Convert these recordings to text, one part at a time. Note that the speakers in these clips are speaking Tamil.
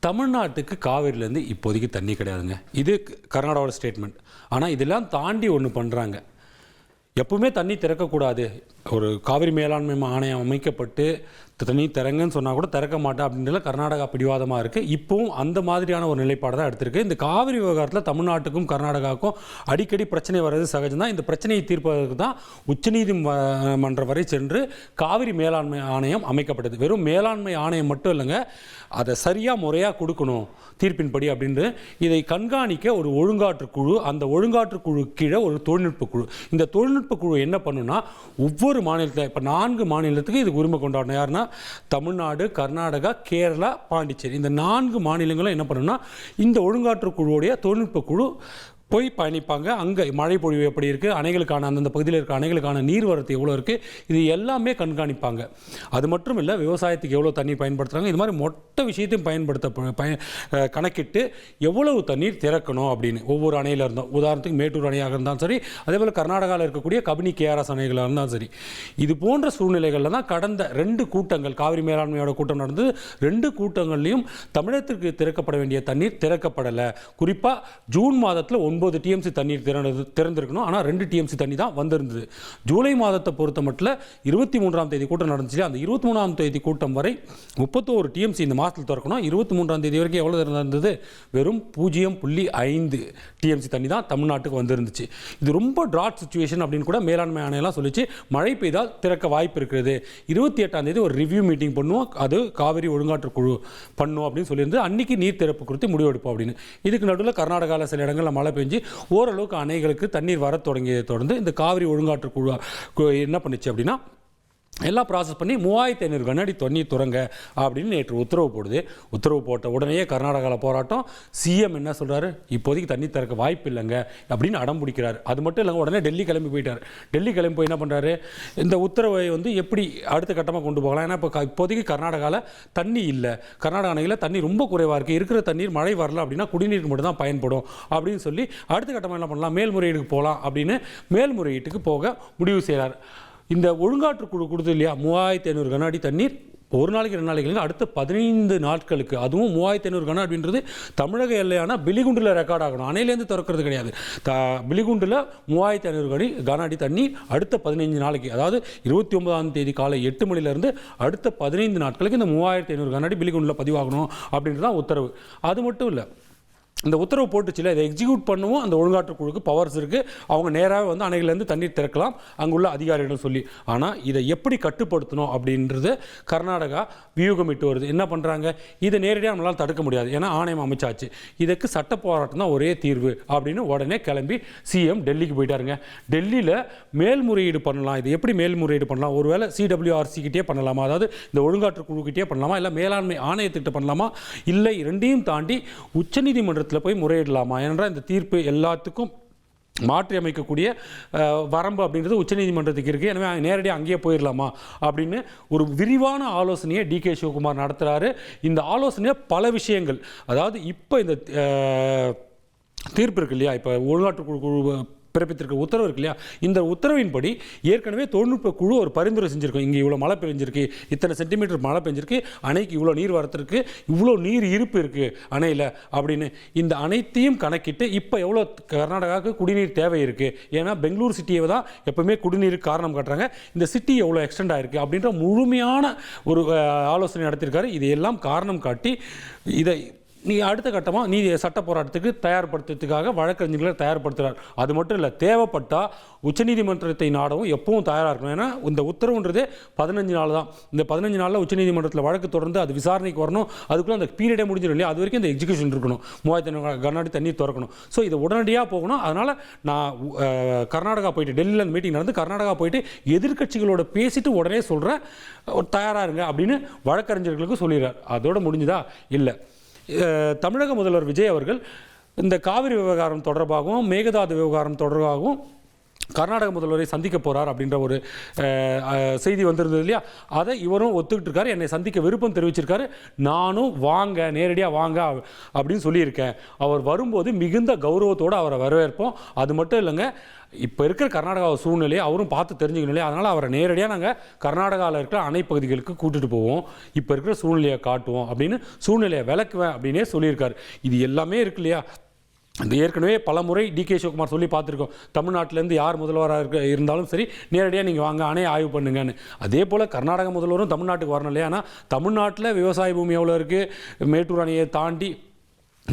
தமிழ்நாட்டுக்கு காவிரியிலேருந்து இப்போதைக்கு தண்ணி கிடையாதுங்க. இது கர்நாடகாவோட ஸ்டேட்மெண்ட். ஆனால் இதெல்லாம் தாண்டி ஒன்று பண்ணுறாங்க. எப்பவுமே தண்ணி திறக்கக்கூடாது, ஒரு காவிரி மேலாண்மை ஆணையம் அமைக்கப்பட்டு தண்ணி திறங்கன்னு சொன்னால் கூட திறக்க மாட்டேன் அப்படின்றத கர்நாடகா பிடிவாதமாக இருக்குது. இப்போவும் அந்த மாதிரியான ஒரு நிலைப்பாடு தான் எடுத்திருக்கு. இந்த காவிரி விவகாரத்தில் தமிழ்நாட்டுக்கும் கர்நாடகாவுக்கும் அடிக்கடி பிரச்சனை வர்றது சகஜம்தான். இந்த பிரச்சனையை தீர்ப்பதற்கு தான் உச்சநீதிமன்றம் வரை சென்று காவிரி மேலாண்மை ஆணையம் அமைக்கப்பட்டது. வெறும் மேலாண்மை ஆணையம் மட்டும் இல்லைங்க, அதை சரியாக முறையாக கொடுக்கணும் தீர்ப்பின்படி அப்படின்று இதை கண்காணிக்க ஒரு ஒழுங்காற்று குழு, அந்த ஒழுங்காற்று குழு கீழே ஒரு தொழில்நுட்ப குழு. இந்த தொழில்நுட்ப குழு என்ன பண்ணுன்னா, ஒவ்வொரு மாநிலத்தில் இப்போ 4 மாநிலத்துக்கு இது உரிமை கொண்டாடணும். யாருன்னா தமிழ்நாடு, கர்நாடகா, கேரளா, பாண்டிச்சேரி. இந்த 4 மாநிலங்களும் என்ன பண்ணுன்னா, இந்த ஒழுங்காற்று குழுவுடைய தொழில்நுட்ப குழு போய் பயணிப்பாங்க. அங்கே மழை பொழிவு எப்படி இருக்குது, அணைகளுக்கான அந்தந்த பகுதியில் இருக்க அணைகளுக்கான நீர்வரத்து எவ்வளோ இருக்குது, இது எல்லாமே கண்காணிப்பாங்க. அது மட்டும் இல்லை, விவசாயத்துக்கு எவ்வளோ தண்ணீர் பயன்படுத்துகிறாங்க, இது மாதிரி மொத்த விஷயத்தையும் கணக்கிட்டு எவ்வளவு தண்ணீர் திறக்கணும் அப்படின்னு ஒவ்வொரு அணையில் இருந்தோம். உதாரணத்துக்கு மேட்டூர் அணையாக இருந்தாலும் சரி, அதே போல் கர்நாடகாவில் இருக்கக்கூடிய கபினி கேஆர்எஸ் அணைகளாக இருந்தாலும் சரி. இது போன்ற சூழ்நிலைகளில் தான் கடந்த 2 கூட்டங்கள், காவிரி மேலாண்மையோட கூட்டம் நடந்தது. 2 கூட்டங்கள்லையும் தமிழகத்திற்கு திறக்கப்பட வேண்டிய தண்ணீர் திறக்கப்படலை. குறிப்பாக ஜூன் மாதத்தில் 9 டிஎம்சி தண்ணீர் திறந்திருக்கணும், ஆனால் 2 டிஎம்சி தண்ணி தான் வந்திருந்தது. ஜூலை மாதத்தை பொறுத்த மட்டும் 23ஆம் தேதி கூட்டம் நடந்துச்சு. அந்த 23ஆம் தேதி கூட்டம் வரை 31 டிஎம்சி இந்த மாதத்தில் திறக்கணும். 23ஆம் தேதி வரைக்கும் எவ்வளோ இருந்தது? வெறும் 0.5 டிஎம்சி தண்ணி தான் தமிழ்நாட்டுக்கு வந்திருந்துச்சு. இது ரொம்ப ட்ராட் சுச்சுவேஷன் அப்படின்னு கூட மேலாண்மை ஆணையெல்லாம் சொல்லிச்சு. மழை பெய்தால் திறக்க வாய்ப்பு இருக்கிறது. 28ஆம் தேதி ஒரு ரிவ்யூ மீட்டிங் பண்ணுவோம், அது காவிரி ஒழுங்காற்று குழு பண்ணும் அப்படின்னு சொல்லியிருந்து அன்னைக்கு நீர் திறப்பு குறித்து முடிவெடுப்போம் அப்படின்னு. இதுக்கு நடுவில் கர்நாடகாவில் சில இடங்களில் மழை பெஞ்சு ஓரளவுக்கு அணைகளுக்கு தண்ணீர் வர தொடங்கியதை தொடர்ந்து இந்த காவிரி ஒழுங்காற்று குழு என்ன பண்ணுச்சு அப்படின்னா, எல்லாம் ப்ராசஸ் பண்ணி 3500 கனஅடி தண்ணீர் துறங்க அப்படின்னு நேற்று உத்தரவு போடுது. உத்தரவு போட்ட உடனேயே கர்நாடகாவில் போராட்டம். சிஎம் என்ன சொல்கிறாரு, இப்போதைக்கு தண்ணி திறக்க வாய்ப்பு இல்லைங்க அப்படின்னு அடம் பிடிக்கிறார். அது மட்டும் இல்லைங்க, உடனே டெல்லி கிளம்பி போயிட்டார். டெல்லி கிளம்பி போய் என்ன பண்ணுறாரு, இந்த உத்தரவை எப்படி அடுத்த கட்டமாக கொண்டு போகலாம். ஏன்னா இப்போதைக்கு கர்நாடகாவில் தண்ணி இல்லை, கர்நாடகா அணையில் தண்ணி ரொம்ப குறைவாக இருக்குது, இருக்கிற தண்ணீர் மழை வரல அப்படின்னா குடிநீருக்கு மட்டும் தான் பயன்படும் அப்படின்னு சொல்லி அடுத்த கட்டமாக என்ன பண்ணலாம், மேல்முறையீடுக்கு போகலாம் அப்படின்னு மேல்முறையீட்டுக்கு போக முடிவு செய்கிறார். இந்த ஒழுங்காற்று குழு கொடுத்து இல்லையா 3500 கனஅடி தண்ணீர் ஒரு நாளைக்கு 2 நாளைக்கு அடுத்த 15 நாட்களுக்கு, அதுவும் 3500 கன அப்படின்றது தமிழக எல்லையான பிலிகுண்டில் ரெக்கார்ட் ஆகணும், அணையிலேருந்து திறக்கிறது கிடையாது. பிலிகுண்டில் 3500 கன அடி தண்ணீர் அடுத்த 15 நாளைக்கு, அதாவது 29ஆம் தேதி காலை 8 மணிலேருந்து அடுத்த 15 நாட்களுக்கு இந்த 3500 கன அடி பிலிகுண்டில் பதிவாகணும் அப்படின்றது தான் உத்தரவு. அது மட்டும் இல்லை, இந்த உத்தரவு போட்டுச்சுல, இதை எக்ஸிக்யூட் பண்ணவும் அந்த ஒழுங்காற்று குழுக்கு பவர்ஸ் இருக்குது. அவங்க நேராக வந்து அணையிலேருந்து தண்ணீர் திறக்கலாம் அங்குள்ள அதிகாரிகள் சொல்லி. ஆனால் இதை எப்படி கட்டுப்படுத்தணும் அப்படின்றது கர்நாடகா வியூகமிட்டு வருது. என்ன பண்ணுறாங்க, இதை நேரடியாக நம்மளால் தடுக்க முடியாது, ஏன்னா ஆணையம் அமைச்சாச்சு, இதுக்கு சட்ட போராட்டம் தான் ஒரே தீர்வு அப்படின்னு உடனே கிளம்பி சிஎம் டெல்லிக்கு போயிட்டாருங்க. டெல்லியில் மேல்முறையீடு பண்ணலாம். இது எப்படி மேல்முறையீடு பண்ணலாம், ஒருவேளை சிடபிள்யூஆர்சிக்கிட்டே பண்ணலாமா, அதாவது இந்த ஒழுங்காற்று குழுக்கிட்டே பண்ணலாமா, இல்லை மேலாண்மை ஆணையத்திட்ட பண்ணலாமா, இல்லை ரெண்டையும் தாண்டி உச்சநீதிமன்றத்தில் போய் முறையிடலாமா? ஏனென்றால் இந்த தீர்ப்பு எல்லாத்துக்கும் மாற்றி அமைக்கக்கூடிய வரம்பு அப்படின்றது உச்சநீதிமன்றத்துக்கு இருக்குது. எனவே நேரடியாக அங்கேயே போயிடலாமா அப்படின்னு ஒரு விரிவான ஆலோசனையை டிகே சிவகுமார் நடத்துகிறாரு. இந்த ஆலோசனையை பல விஷயங்கள், அதாவது இப்போ இந்த தீர்ப்பு இருக்கு இல்லையா, இப்போ ஒழுங்காற்று குழு பிறப்பித்திருக்க உத்தரவு இருக்கு இல்லையா, இந்த உத்தரவின்படி ஏற்கனவே தொழில்நுட்ப குழு ஒரு பரிந்துரை செஞ்சுருக்கோம். இங்கே இவ்வளோ மழை பெஞ்சிருக்கு, இத்தனை சென்டிமீட்டர் மழை பெஞ்சிருக்கு, அணைக்கு இவ்வளோ நீர் வரத்திருக்கு, இவ்வளோ நீர் இருப்பு இருக்குது அணையில் அப்படின்னு இந்த அனைத்தையும் கணக்கிட்டு இப்போ எவ்வளோ கர்நாடகாவுக்கு குடிநீர் தேவை இருக்குது, ஏன்னா பெங்களூர் சிட்டியை தான் எப்பவுமே குடிநீருக்கு காரணம் காட்டுறாங்க, இந்த சிட்டி எவ்வளோ எக்ஸ்டெண்ட் ஆகிருக்கு அப்படின்ற முழுமையான ஒரு ஆலோசனை நடத்தியிருக்காரு. இதையெல்லாம் காரணம் காட்டி இதை அடுத்த கட்டமாக நீதி சட்ட போராட்டத்துக்கு தயார்படுத்துறதுக்காக வழக்கறிஞர்களை தயார்படுத்துகிறார். அது மட்டும் இல்லை, தேவைப்பட்டால் உச்சநீதிமன்றத்தை நாடவும் எப்பவும் தயாராக இருக்கணும். ஏன்னா இந்த உத்தரவுன்றதே 15 நாள் தான். இந்த 15 நாளில் உச்சநீதிமன்றத்தில் வழக்கு தொடர்ந்து அது விசாரணைக்கு வரணும். அதுக்குள்ளே அந்த பீரியடே முடிஞ்சிடும் இல்லையா, அது வரைக்கும் இந்த எக்ஸிக்யூஷன் இருக்கணும். 3500 கன அடி தண்ணீர் திறக்கணும். ஸோ இது உடனடியாக போகணும். அதனால் நான் கர்நாடகா போயிட்டு, டெல்லியில் மீட்டிங் நடந்து கர்நாடகா போயிட்டு எதிர்கட்சிகளோட பேசிட்டு உடனே சொல்கிறேன், தயாராக இருங்க அப்படின்னு வழக்கறிஞர்களுக்கு சொல்லிடுறார். அதோடு முடிஞ்சுதா? இல்லை. தமிழக முதல்வர் விஜய் அவர்கள் இந்த காவிரி விவகாரம் தொடர்பாகவும் மேகதாது விவகாரம் தொடர்பாகவும் கர்நாடக முதல்வரை சந்திக்க போகிறார் அப்படின்ற ஒரு செய்தி வந்திருந்தது இல்லையா, அதை இவரும் ஒத்துக்கிட்டு இருக்காரு. என்னை சந்திக்க விருப்பம் தெரிவிச்சிருக்காரு. நானும் வாங்க, நேரடியாக வாங்க அப்படின்னு சொல்லியிருக்கேன். அவர் வரும்போது மிகுந்த கௌரவத்தோடு அவரை வரவேற்போம். அது மட்டும் இல்லைங்க, இப்போ இருக்கிற கர்நாடகா சூழ்நிலையை அவரும் பார்த்து தெரிஞ்சுக்கணும் இல்லையா, அதனால் அவரை நேரடியாக நாங்கள் கர்நாடகாவில் இருக்கிற அணை பகுதிகளுக்கு கூட்டிகிட்டு போவோம், இப்போ இருக்கிற சூழ்நிலையை காட்டுவோம் அப்படின்னு சூழ்நிலையை விளக்குவேன் அப்படின்னே சொல்லியிருக்காரு. இது எல்லாமே இருக்கு இல்லையா. இந்த ஏற்கனவே பல முறை டிகே சிவகுமார் சொல்லி பார்த்துருக்கோம், தமிழ்நாட்டிலேருந்து யார் முதல்வராக இருந்தாலும் சரி நேரடியாக நீங்கள் வாங்க, அணையை ஆய்வு பண்ணுங்கன்னு. அதே போல் கர்நாடக முதல்வரும் தமிழ்நாட்டுக்கு வரணும் இல்லையா. ஆனால் தமிழ்நாட்டில் விவசாய பூமி எவ்வளோ இருக்குது, மேட்டூர் அணையை தாண்டி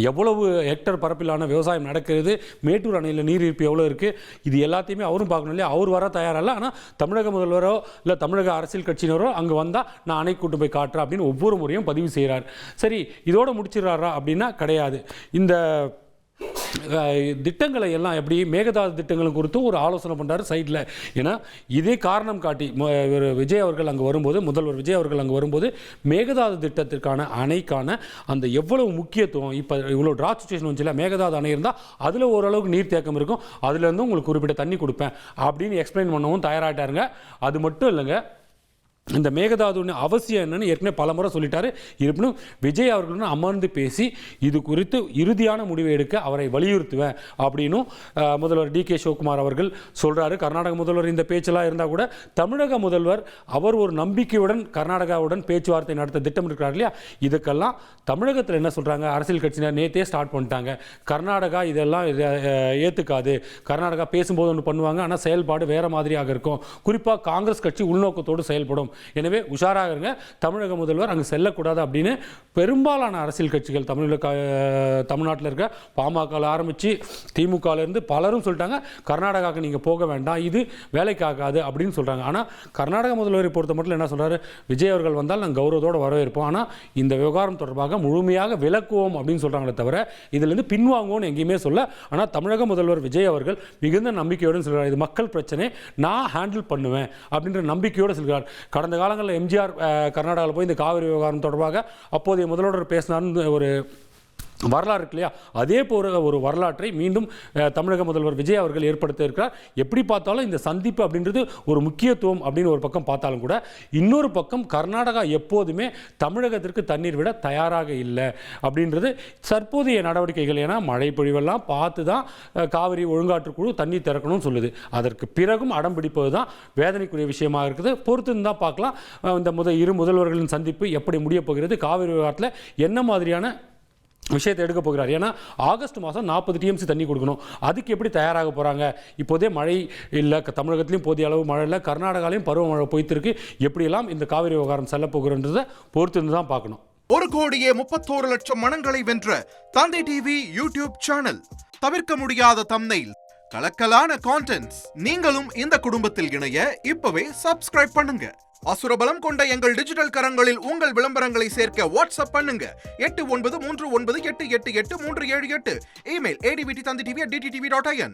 எவ்வளவு ஹெக்டர் பரப்பிலான விவசாயம் நடக்கிறது, மேட்டூர் அணையில் நீர் இருப்பு எவ்வளோ இருக்குது, இது எல்லாத்தையுமே அவரும் பார்க்கணும் இல்லையா. அவர் வர தயாரில்லை, ஆனால் தமிழக முதல்வரோ இல்லை தமிழக அரசியல் கட்சியினரோ அங்கே வந்தால் நான் அணை கூட்டு போய் காட்டுறேன் அப்படின்னு ஒவ்வொரு முறையும் பதிவு செய்கிறார். சரி, இதோடு முடிச்சிடறாரா அப்படின்னா கிடையாது. இந்த திட்டங்களை எல்லாம் எப்படி மேகதாது திட்டங்களும் குறித்து ஒரு ஆலோசனை பண்ணுறாரு சைடில். ஏன்னா இதே காரணம் காட்டி விஜய் அவர்கள் அங்கே வரும்போது, முதல்வர் விஜய் அவர்கள் அங்கே வரும்போது மேகதாது திட்டத்திற்கான அணைக்கான அந்த எவ்வளவு முக்கியத்துவம், இப்போ இவ்வளோ ட்ரா சுச்சுவேஷன் வந்துச்சுல, மேகதாது அணை இருந்தால் அதில் ஓரளவுக்கு நீர் தேக்கம் இருக்கும், அதுலேருந்து உங்களுக்கு குறிப்பிட்ட தண்ணி கொடுப்பேன் அப்படின்னு எக்ஸ்பிளைன் பண்ணவும் தயாராகிட்டாருங்க. அது மட்டும் இல்லைங்க, இந்த மேகதாது அவசியம் என்னன்னு ஏற்கனவே பல முறை சொல்லிட்டாரு. இருப்பினும் விஜய் அவர்களும் அமர்ந்து பேசி இது குறித்து இறுதியான முடிவை எடுக்க அவரை வலியுறுத்துவேன் அப்படின்னும் முதல்வர் டிகே சிவகுமார் அவர்கள் சொல்கிறாரு. கர்நாடக முதல்வர் இந்த பேச்செல்லாம் இருந்தால் கூட தமிழக முதல்வர் அவர் ஒரு நம்பிக்கையுடன் கர்நாடகாவுடன் பேச்சுவார்த்தை நடத்த திட்டம் இருக்கிறார் இல்லையா. இதுக்கெல்லாம் தமிழகத்தில் என்ன சொல்கிறாங்க, அரசியல் கட்சியினர் நேற்றே ஸ்டார்ட் பண்ணிட்டாங்க, கர்நாடகா இதெல்லாம் ஏற்றுக்காது, கர்நாடகா பேசும்போது ஒன்று பண்ணுவாங்க ஆனால் செயல்பாடு வேறு மாதிரியாக இருக்கும், குறிப்பாக காங்கிரஸ் கட்சி உள்நோக்கத்தோடு செயல்படும், எனவே உஷாராக இருங்க, தமிழக முதல்வர் அங்கு செல்லக்கூடாது அப்படின்னு பெரும்பாலான அரசியல் கட்சிகள் தமிழ்நாட்டில் இருக்க பாமகவில் ஆரம்பித்து திமுகவிலேருந்து பலரும் சொல்லிட்டாங்க, கர்நாடகாவுக்கு நீங்கள் போக வேண்டாம், இது வேலைக்காகாது அப்படின்னு சொல்கிறாங்க. ஆனால் கர்நாடக முதல்வரை பொறுத்த மட்டும் என்ன சொல்கிறாரு, விஜய் அவர்கள் வந்தால் நாங்கள் கௌரவத்தோடு வரவேற்போம், ஆனால் இந்த விவகாரம் தொடர்பாக முழுமையாக விளக்குவோம் அப்படின்னு சொல்கிறாங்களே தவிர இதிலிருந்து பின்வாங்குவோம்னு எங்கேயுமே சொல்ல. ஆனால் தமிழக முதல்வர் விஜய் அவர்கள் மிகுந்த நம்பிக்கையோடு சொல்கிறார், இது மக்கள் பிரச்சனை, நான் ஹேண்டில் பண்ணுவேன் அப்படின்ற நம்பிக்கையோடு சொல்கிறார். கடந்த காலங்களில் எம்ஜிஆர் கர்நாடகாவில் போய் இந்த காவிரி விவகாரம் தொடர்பாக அப்போதைய முதல்வர் பேசினார்னு ஒரு வரலாறு இருக்கு இல்லையா, அதே போல ஒரு வரலாற்றை மீண்டும் தமிழக முதல்வர் விஜய் அவர்கள் ஏற்படுத்த இருக்கிறார். எப்படி பார்த்தாலும் இந்த சந்திப்பு அப்படின்றது ஒரு முக்கியத்துவம் அப்படின்னு ஒரு பக்கம் பார்த்தாலும் கூட, இன்னொரு பக்கம் கர்நாடகா எப்போதுமே தமிழகத்திற்கு தண்ணீர் விட தயாராக இல்லை அப்படின்றது தற்போதைய நடவடிக்கைகள். ஏன்னா மழை பொழிவெல்லாம் பார்த்து தான் காவிரி ஒழுங்காற்றுக்குழு தண்ணீர் திறக்கணும்னு சொல்லுது. அதற்கு பிறகும் அடம் பிடிப்பது தான் வேதனைக்குரிய விஷயமாக இருக்குது. பொறுத்து தான் பார்க்கலாம் இந்த இரு முதல்வர்களின் சந்திப்பு எப்படி முடிய போகிறது, காவிரி விவகாரத்தில் என்ன மாதிரியான விஷயத்தை எடுக்க போகிறார். ஏன்னா ஆகஸ்ட் மாதம் 40 TMC தண்ணி கொடுக்கணும், அதுக்கு எப்படி தயாராக போகிறாங்க. இப்போதே மழை இல்லை, தமிழகத்திலையும் போதிய அளவு மழை இல்லை, கர்நாடகாலையும் பருவமழை போய்த்திருக்கு, எப்படியெல்லாம் இந்த காவிரி விவகாரம் செல்ல போகிறன்றதை பொறுத்து தான் பார்க்கணும். 1,31,00,000 மனங்களை வென்ற தந்தை டிவி யூடியூப் சேனல், தவிர்க்க முடியாத தம்ப்நெயில், கலக்கலான கான்டென்ட்ஸ். நீங்களும் இந்த குடும்பத்தில் இணைய இப்பவே சப்ஸ்கிரைப் பண்ணுங்க. அசுரபலம் கொண்ட எங்கள் டிஜிட்டல் கரங்களில் உங்கள் விளம்பரங்களை சேர்க்க வாட்ஸ்அப் பண்ணுங்க 893988883778. Email advtthanditv@dttv.in.